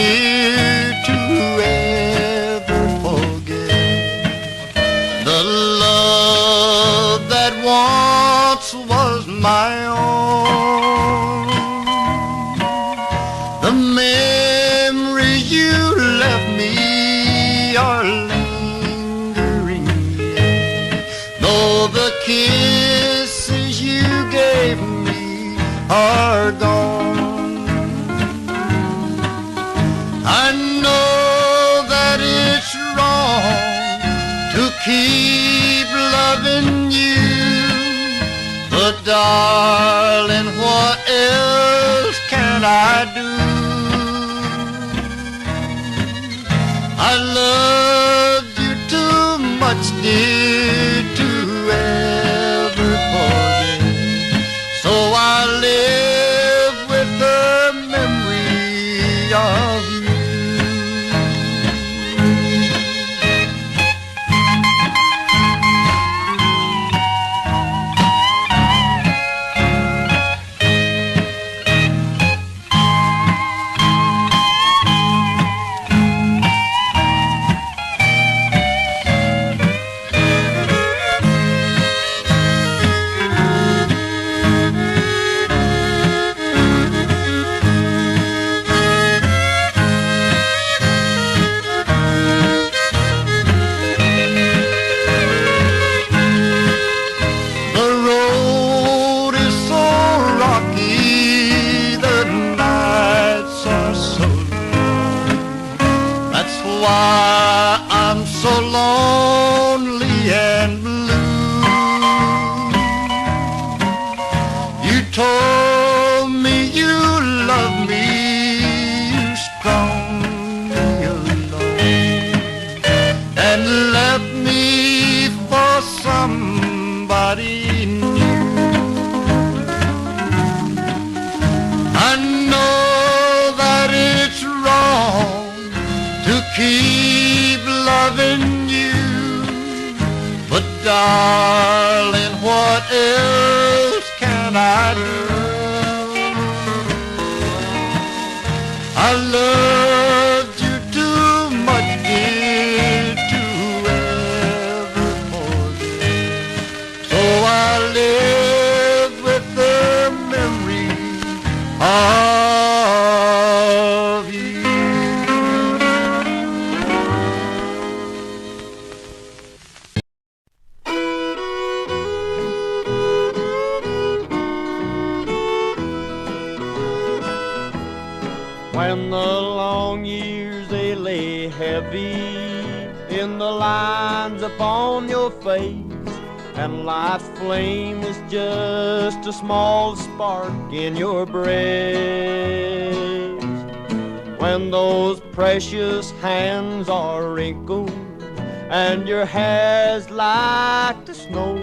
dear, to ever forget the love that once was my own. The memories you left me are lingering yet, though the kisses you gave me are gone. I know that it's wrong to keep loving you, but darling, what else can I do? I loved you too much, dear, to ever forget, so I live with the memory of you. Why I'm so lonely and blue. You told me you loved me, you strung me along and left me for somebody new. I know that it's wrong to keep loving you, but darling, what else can I do? I loved you too much, dear, to ever forget, so I live with the memory of you. When the long years they lay heavy in the lines upon your face, and life's flame is just a small spark in your breast. When those precious hands are wrinkled and your hair's like the snow,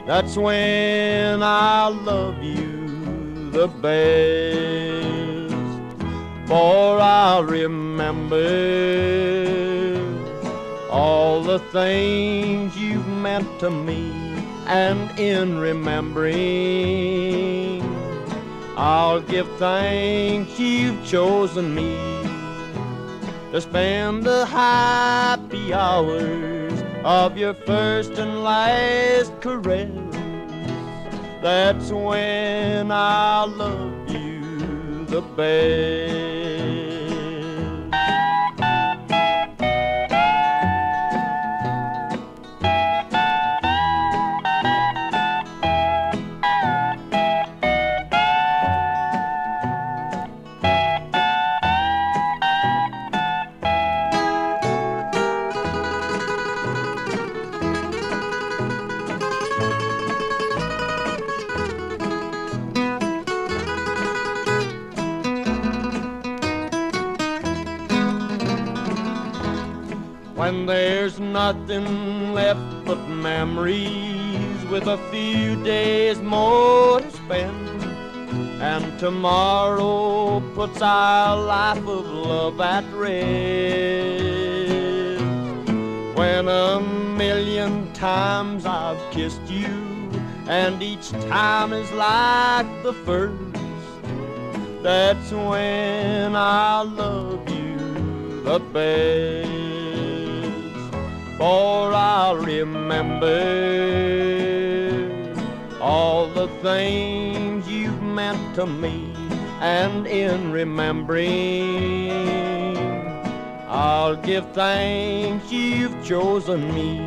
that's when I love you the best. For I'll remember all the things you've meant to me, and in remembering I'll give thanks you've chosen me to spend the happy hours of your first and last caress. That's when I love you the best. When there's nothing left but memories with a few days more to spend, and tomorrow puts our life of love at rest. When a million times I've kissed you and each time is like the first, that's when I love you the best. For I remember all the things you've meant to me, and in remembering, I'll give thanks you've chosen me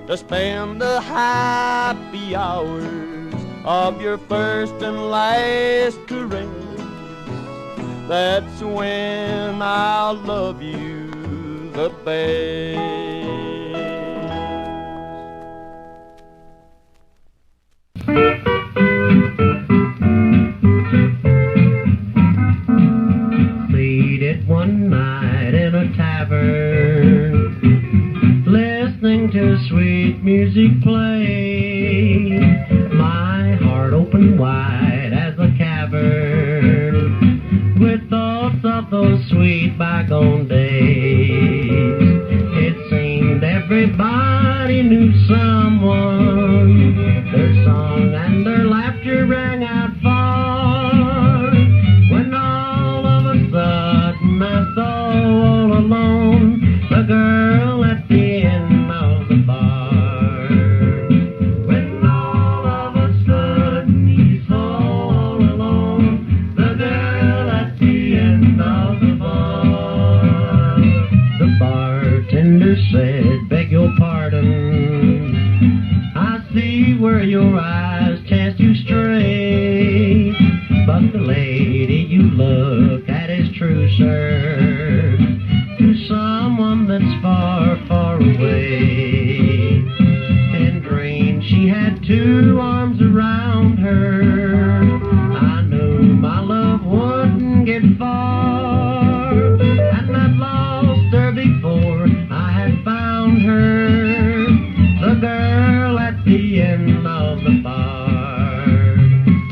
to spend the happy hours of your first and last caress. That's when I'll love you the best. Seated one night in a tavern, listening to sweet music play, my heart opened wide as a cavern, with thoughts of those sweet bygone days. It seemed everybody knew someone, their song and their laughter rang out far, when all of a sudden I saw all alone the girl at the end of the bar. When all of a sudden he saw all alone the girl at the end of the bar. The bartender said, "Beg your pardon, I see where your eyes chance to stray, but the lady you look at is true, sir, to someone that's far, far away." In dreams she had two arms around her, I knew my love wouldn't get far, and I'd lost her before I had found her, the girl at the end of the bar.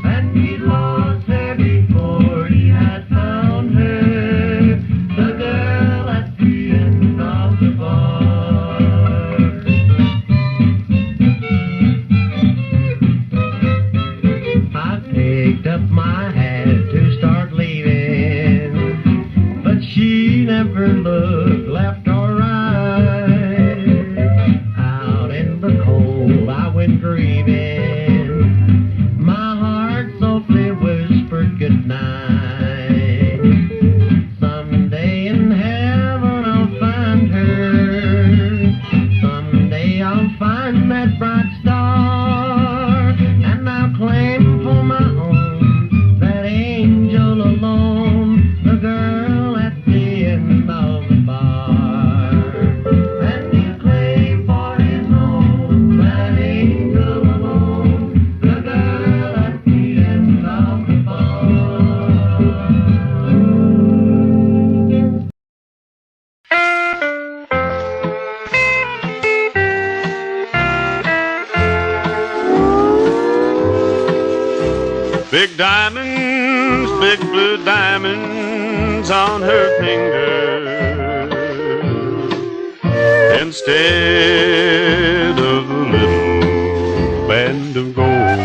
And he lost her before he had found her, the girl at the end of the bar. I picked up my hat to start leaving, but she never looked left or right. Out in the cold I went grieving, my heart softly whispered goodnight. Someday in heaven I'll find her, someday I'll find that bright star, and I'll claim for my own that angel alone, the girl at the end of the bar. And he'll claim for his own that angel alone, the girl at the end of the bar. Big diamonds, big blue diamonds on her finger, instead of a little band of gold.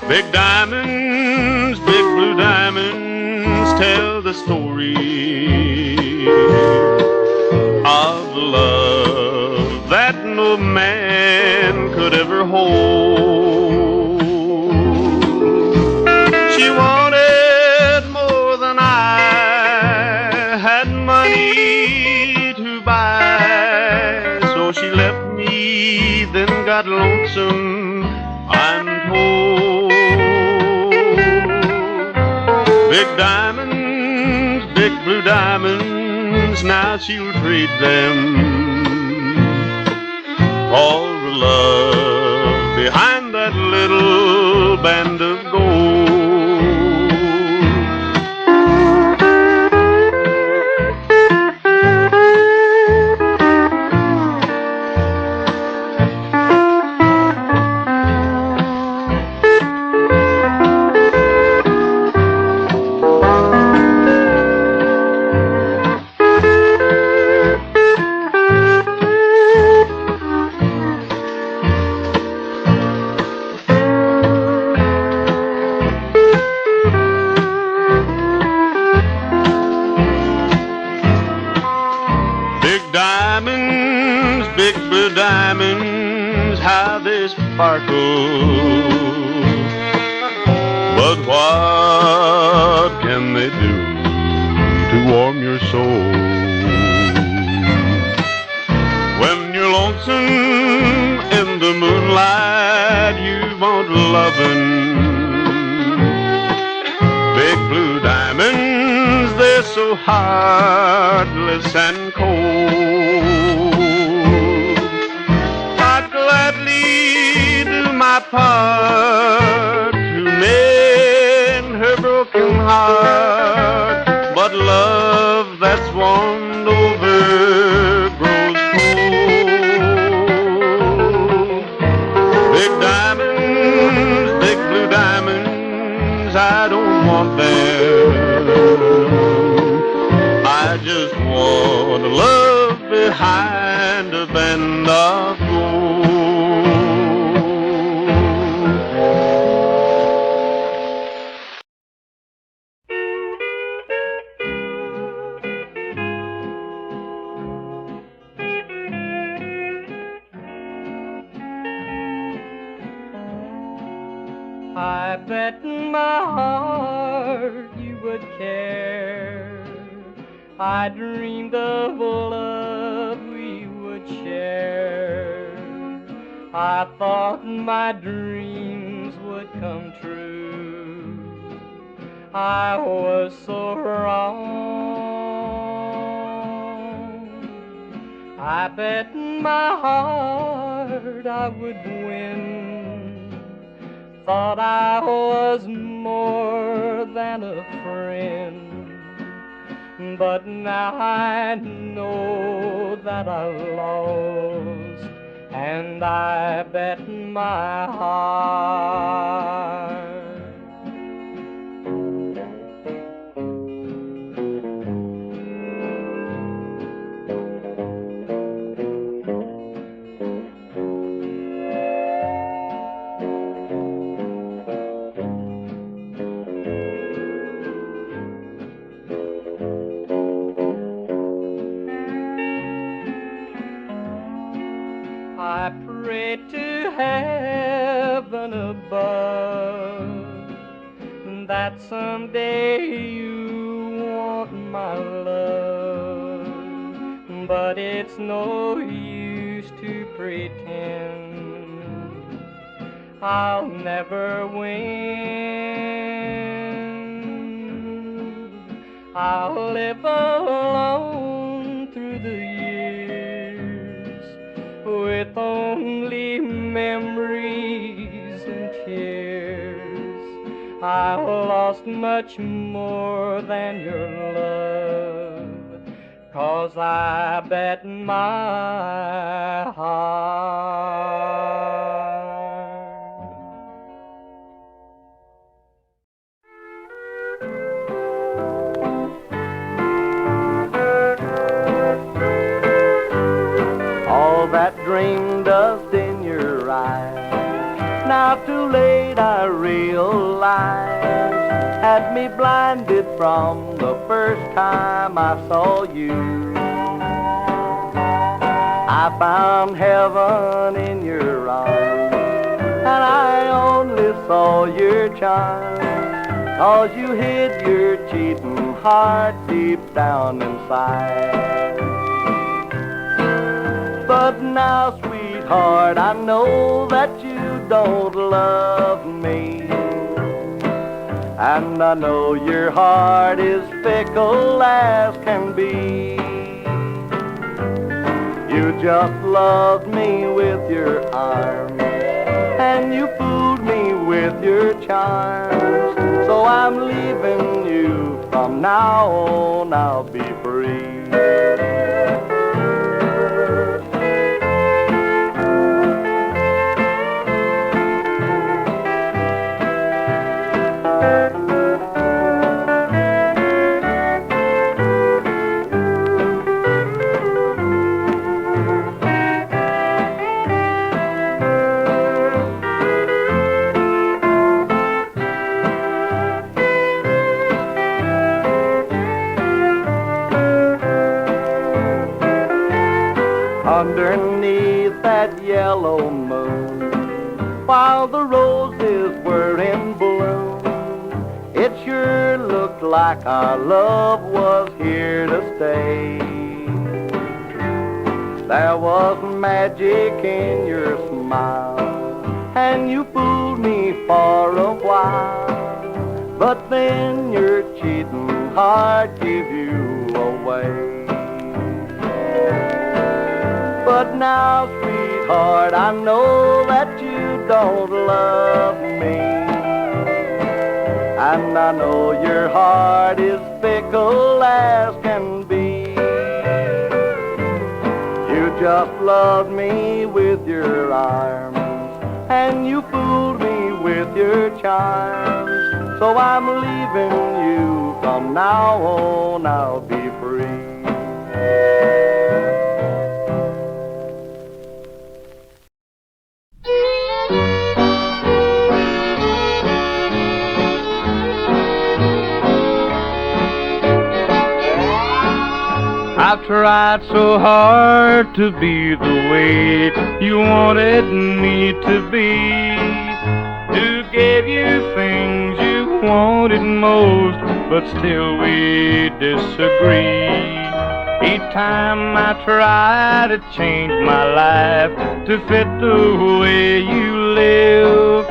Big diamonds, big blue diamonds tell the story of the love that no man could ever hold. She wanted more than I had money to buy, so she left me, then got lonesome, I'm told. Big diamonds, big blue diamonds, now she'll trade them for a love behind that little band of gold. how they sparkle. But what can they do to warm your soul? When you're lonesome in the moonlight, you want lovin'. Big blue diamonds, they're so heartless and cold. I'd gladly do my part to mend her broken heart, but love that's warmed over grows cold. Big diamonds, big blue diamonds, I don't want them. I just want love behind a band of gold. I bet my heart you would care. I dreamed of love we would share. I thought my dreams would come true. I was so wrong. I bet my heart I would win. Thought I was more than a friend. But now I know that I lost, and I bet my heart. I pray to heaven above that someday you want my love, but it's no use to pretend I'll never win. I'll live alone through the years with only memories and tears. I lost much more than your love, 'cause I bet my heart. All that dream dust in your eyes, now too late I realize, had me blinded from the first time I saw you. I found heaven in your arms, and I only saw your charms, 'cause you hid your cheating heart deep down inside. But now, sweetheart, I know that you don't love me, and I know your heart is fickle as can be. You just loved me with your arms, and you fooled me with your charms. So I'm leaving you, from now on I'll be free. moon, while the roses were in bloom. It sure looked like our love was here to stay. There was magic in your smile, and you fooled me for a while, but then your cheating heart gave you away. But now, sweetheart, I know that you don't love me, and I know your heart is fickle as can be. You just loved me with your arms, and you fooled me with your charms. So I'm leaving you, from now on I'll be free. I've tried so hard to be the way you wanted me to be, to give you things you wanted most, but still we disagree. Each time I try to change my life to fit the way you live,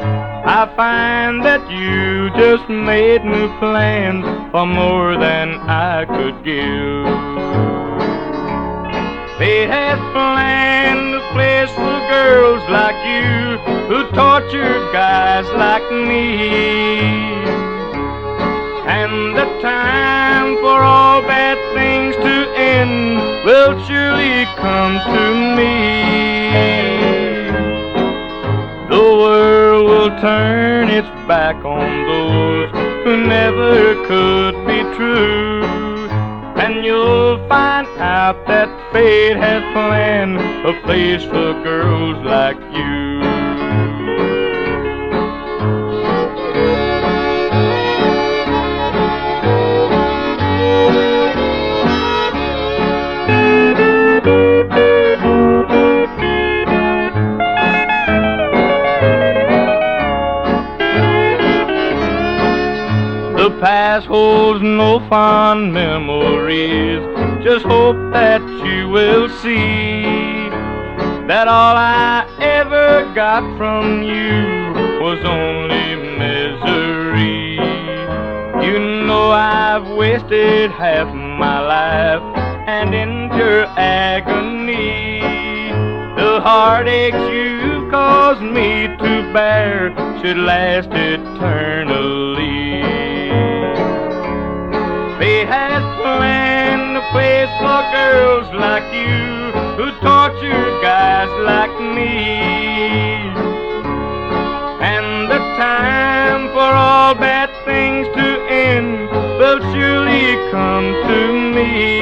I find that you just made new plans for more than I could give. Fate has planned a place for girls like you who tortured guys like me. And the time for all bad things to end will surely come to me. The world will turn its back on those who never could be true, and you'll find out that fate has planned a place for girls like you. The past holds no fond memories. Just hope that you will see that all I ever got from you was only misery. You know I've wasted half my life and in your agony, the heartaches you caused me to bear should last eternally. Fate has planned a place for girls like you who torture guys like me, and the time for all bad things to end will surely come to me.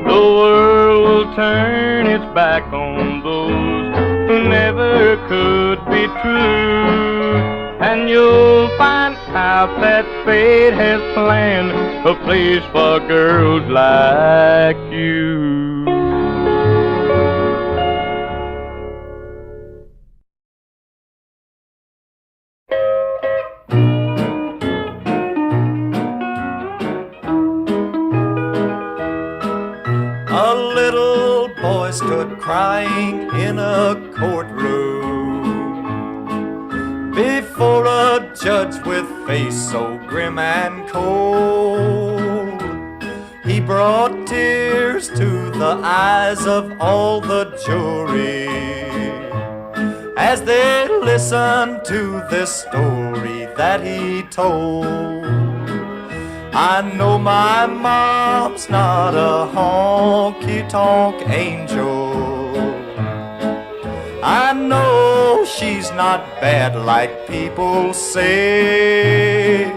The world will turn its back on those who never could be true, and you'll find out that fate has planned a place for girls like you. A little boy stood crying in a courtroom before a judge with face so grim and cold. He brought tears to the eyes of all the jury as they listened to this story that he told. I know my mom's not a honky-tonk angel. I know she's not bad like people say.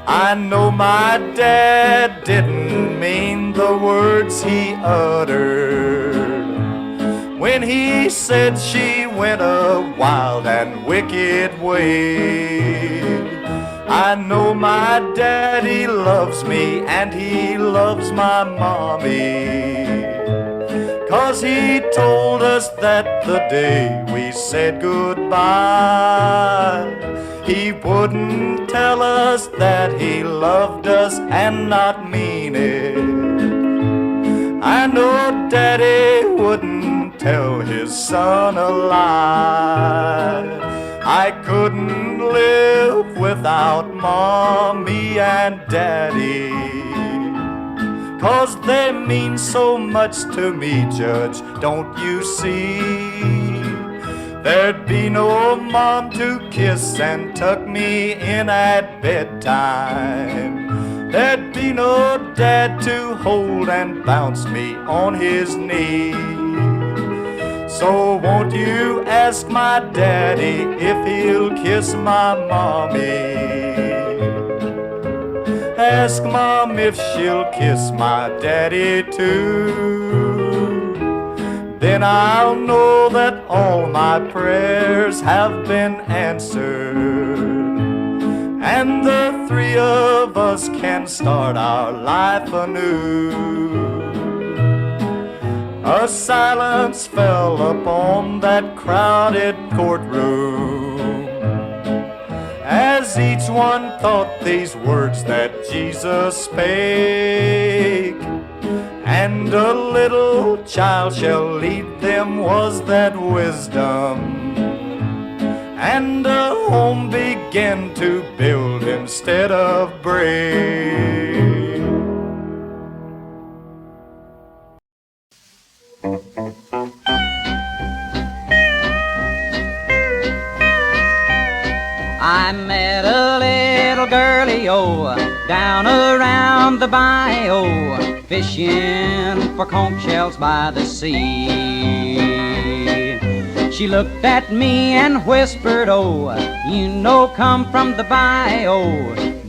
I know my dad didn't mean the words he uttered when he said she went a wild and wicked way. I know my daddy loves me and he loves my mommy, 'cause he told us that the day we said goodbye, he wouldn't tell us that he loved us and not mean it. I know Daddy wouldn't tell his son a lie. I couldn't live without Mommy and Daddy, 'cause they mean so much to me, Judge, don't you see? There'd be no Mom to kiss and tuck me in at bedtime. There'd be no Dad to hold and bounce me on his knee. So won't you ask my Daddy if he'll kiss my Mommy? Ask Mom if she'll kiss my Daddy too. Then I'll know that all my prayers have been answered, and the three of us can start our life anew. A silence fell upon that crowded courtroom as each one thought these words that Jesus spake. And a little child shall lead them was that wisdom, and a home began to build instead of break. I met a little girlie, oh, down around the bayou, fishing for conch shells by the sea. She looked at me and whispered, oh, you know, come from the bayou,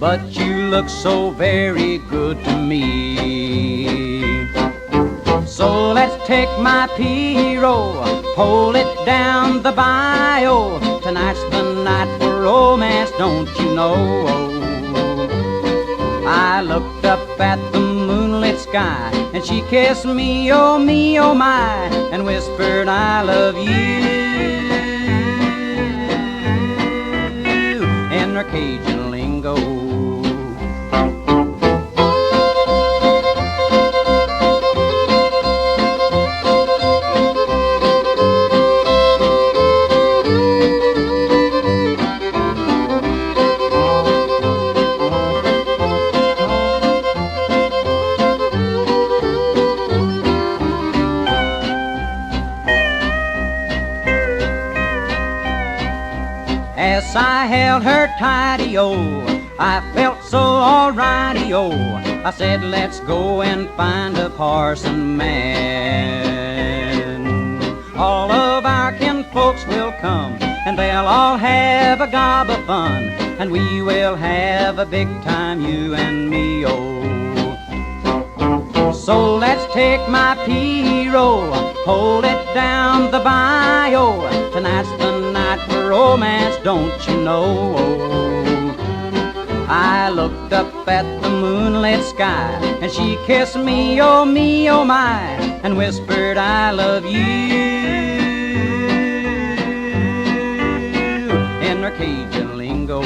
but you look so very good to me. So let's take my pirogue, pull it down the bayou. Tonight's the night for romance, don't you know? I looked up at the moonlit sky, and she kissed me, oh my, and whispered, I love you, in her Cajun lingo. As I held her tighty-o, I felt so alrighty-o. I said, let's go and find a parson man. All of our kinfolks will come, and they'll all have a gob of fun, and we will have a big time, you and me, oh. So let's take my pirogue, hold it down the bayou. Tonight's the night for romance, don't you know? I looked up at the moonlit sky, and she kissed me, oh my, and whispered, I love you, in her Cajun lingo.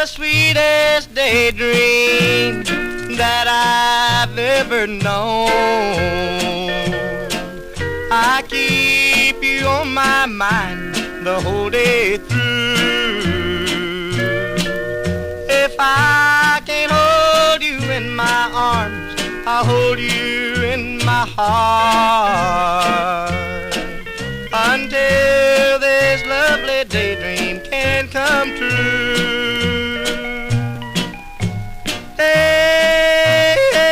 Sweetest daydream that I've ever known. I keep you on my mind the whole day through. If I can't hold you in my arms, I'll hold you in my heart until this lovely daydream can come true.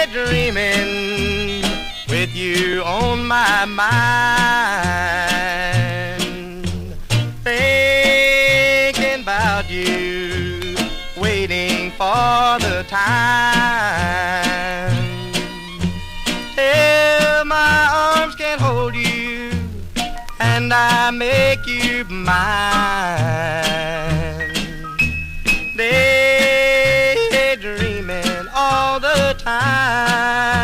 Daydreaming with you on my mind, thinking about you, waiting for the time till my arms can hold and I make you mine. Daydreaming all the time.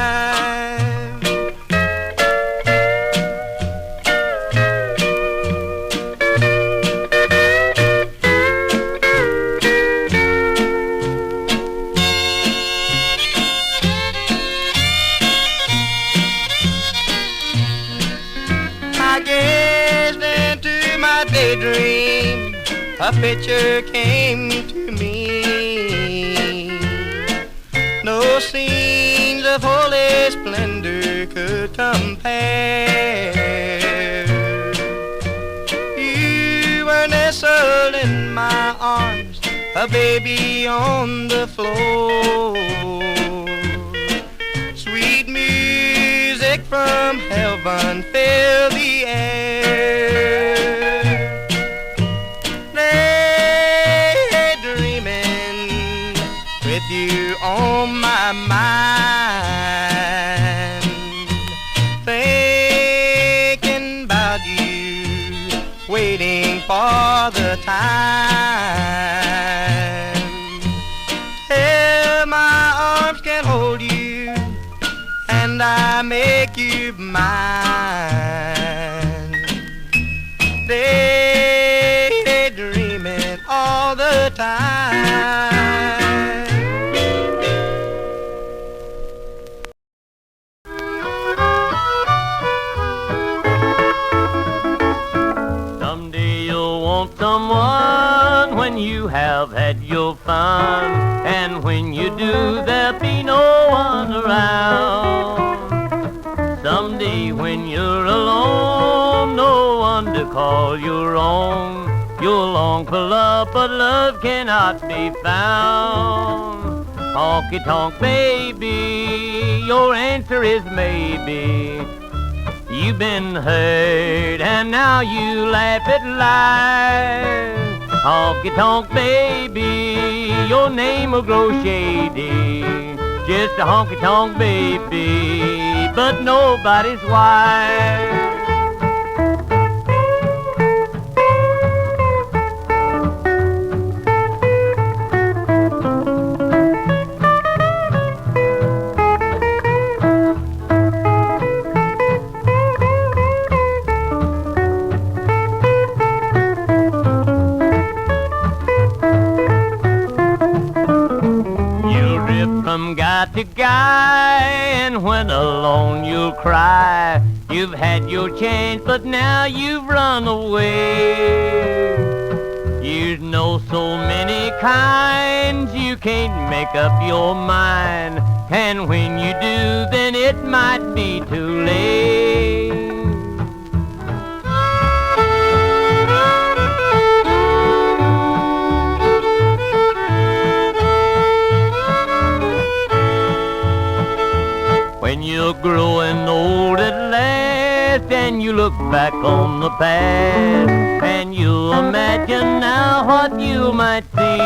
I gazed into my daydream, a picture came to me. No scenes of holy splendor could compare. You were nestled in my arms, a baby on the floor. Sweet music from heaven filled the air. Daydreaming with you on my mind, thinking about you, waiting for the time till my arms can hold you and I make you mine. Daydreaming all the time. Someday you'll want someone when you have had your fun, and when you do there'll be no one around. Someday when you're alone, no one to call your own, you'll long for love, but love cannot be found. Honky tonk baby, your answer is maybe. You've been hurt and now you laugh at life. Honky tonk baby, your name will grow shady. Just a honky tonk baby, but nobody's wife. From guy to guy, and when alone you'll cry. You've had your chance, but now you've run away. You know so many kinds, you can't make up your mind. And when you do, then it might be too late. When you're growing old at last and you look back on the past, and you'll imagine now what you might see.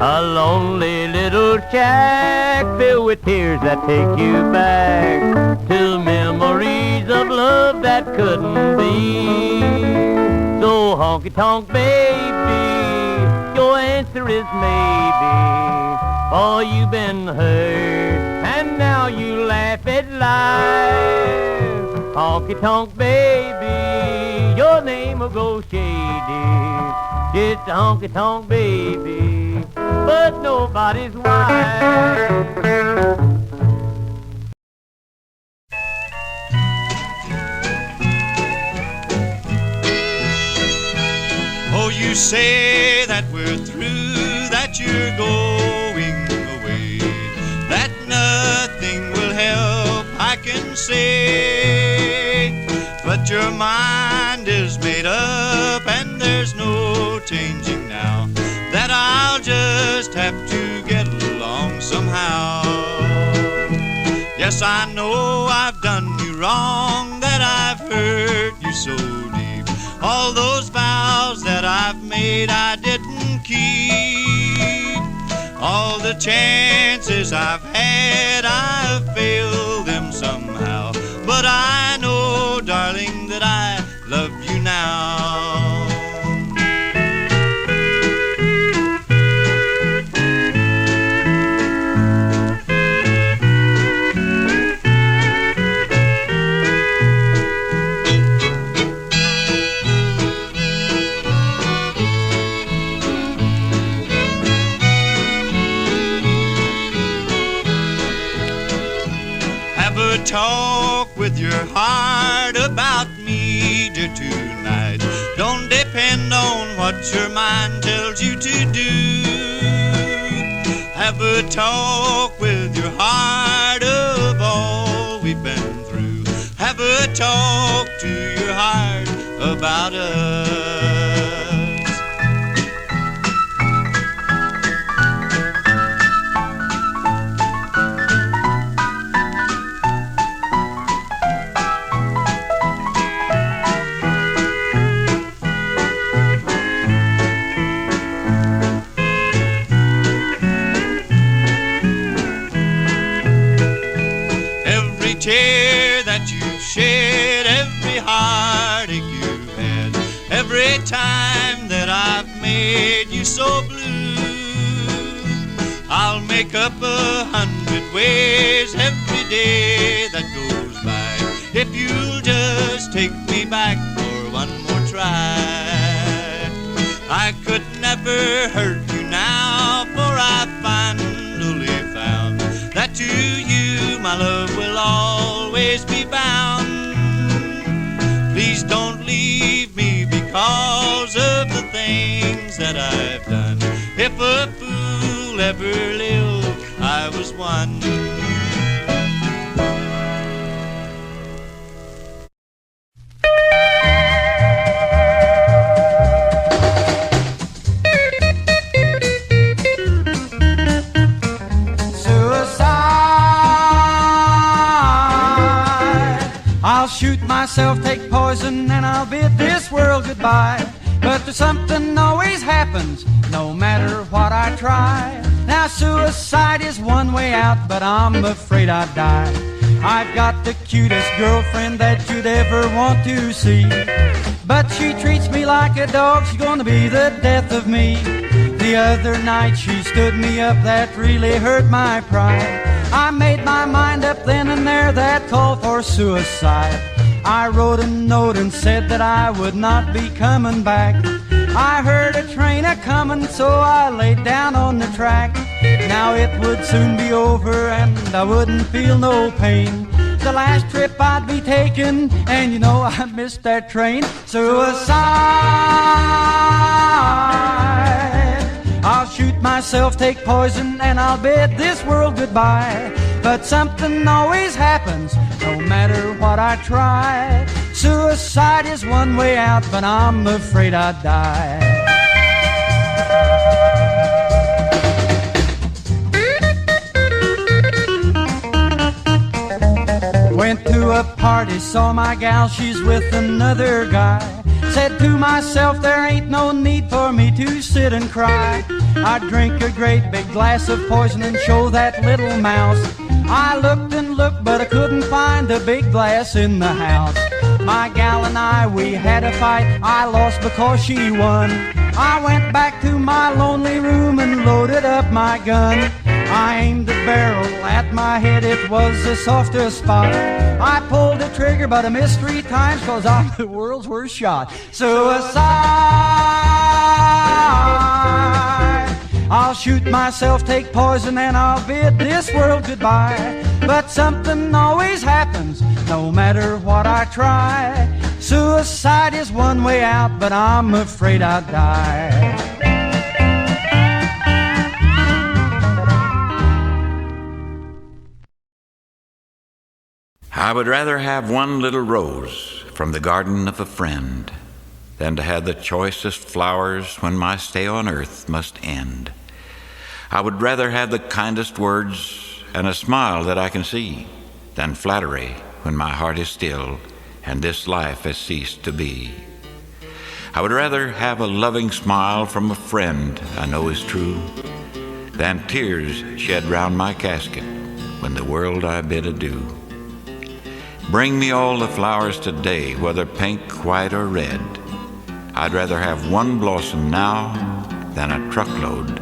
A lonely little shack filled with tears that take you back to memories of love that couldn't be. So honky tonk baby, your answer is maybe. Oh, you've been hurt and now you laugh at life. Honky tonk baby, your name will go shady. Just a honky tonk baby, but nobody's wife. Oh, you say that we're through, that you're going away, that nothing will help, I can say. But your mind is made up and there's no changing now, that I'll just have to get along somehow. Yes, I know I've done you wrong, that I've hurt you so deep. All those vows that I've made I didn't keep. All the chances I've had, I've failed them somehow. But I know, darling, that I love you now. Talk with your heart about me, dear, tonight. Don't depend on what your mind tells you to do. Have a talk with your heart of all we've been through. Have a talk to your heart about us. Tear that you've shed, every heartache you've had, every time that I've made you so blue, I'll make up 100 ways every day that goes by, if you'll just take me back for one more try. I could never hurt you now, for I finally found that to you my love will always be bound. Please don't leave me because of the things that I've done. If a fool ever lived, I was one. I'll shoot myself, take poison, and I'll bid this world goodbye. But there's something always happens, no matter what I try. Now suicide is one way out, but I'm afraid I'd die. I've got the cutest girlfriend that you'd ever want to see, but she treats me like a dog, she's gonna be the death of me. The other night she stood me up, that really hurt my pride. I made my mind up then and there, that called for suicide. I wrote a note and said that I would not be coming back. I heard a train a-comin', so I laid down on the track. Now it would soon be over and I wouldn't feel no pain. The last trip I'd be taking, and you know I missed that train. Suicide. I'll shoot myself, take poison, and I'll bid this world goodbye. But something always happens, no matter what I try. Suicide is one way out, but I'm afraid I'd die. Went to a party, saw my gal, she's with another guy. Said to myself, there ain't no need for me to sit and cry. I'd drink a great big glass of poison and show that little mouse. I looked and looked, but I couldn't find a big glass in the house. My gal and I, we had a fight. I lost because she won. I went back to my lonely room and loaded up my gun. I aimed the barrel at my head, it was the softest spot. I pulled the trigger, but I missed 3 times, cause I'm the world's worst shot. Suicide. I'll shoot myself, take poison, and I'll bid this world goodbye. But something always happens, no matter what I try. Suicide is one way out, but I'm afraid I'd die. I would rather have one little rose from the garden of a friend than to have the choicest flowers when my stay on earth must end. I would rather have the kindest words and a smile that I can see than flattery when my heart is still and this life has ceased to be. I would rather have a loving smile from a friend I know is true than tears shed round my casket when the world I bid adieu. Bring me all the flowers today, whether pink, white, or red. I'd rather have one blossom now than a truckload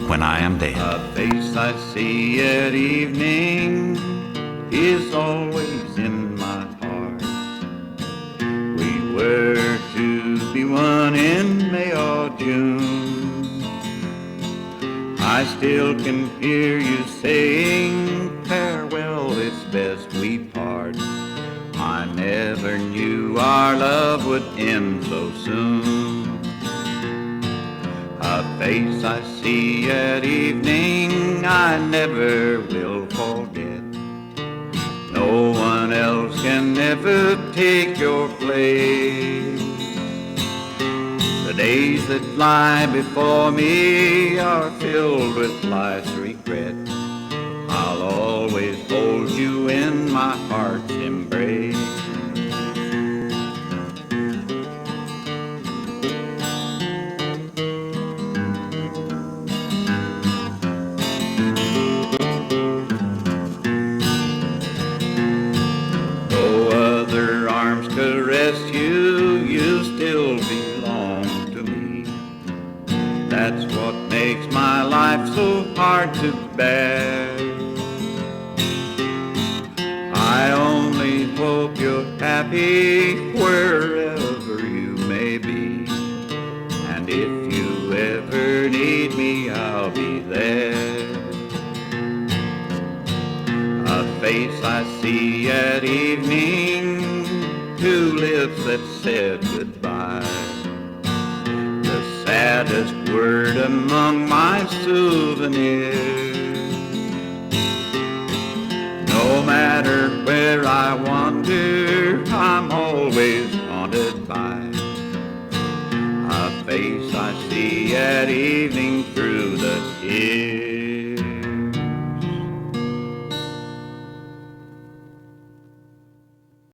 when I am dead. A face I see at evening is always in my heart. We were to be one in May or June. I still can hear you saying, farewell, it's best we part. I never knew our love would end so soon. A face I see at evening I never will forget. No one else can ever take your place. The days that lie before me are filled with life's regret. I'll always hold you in my heart's embrace. Though other arms caress you, you still belong to me. That's what makes my life so hard to bear. I only hope you're happy wherever you may be. And if you ever need me, I'll be there. A face I see at evening, two lips that said goodbye. The saddest word among my souvenirs. No matter where I wander, I'm always haunted by a face I see at evening through the tears.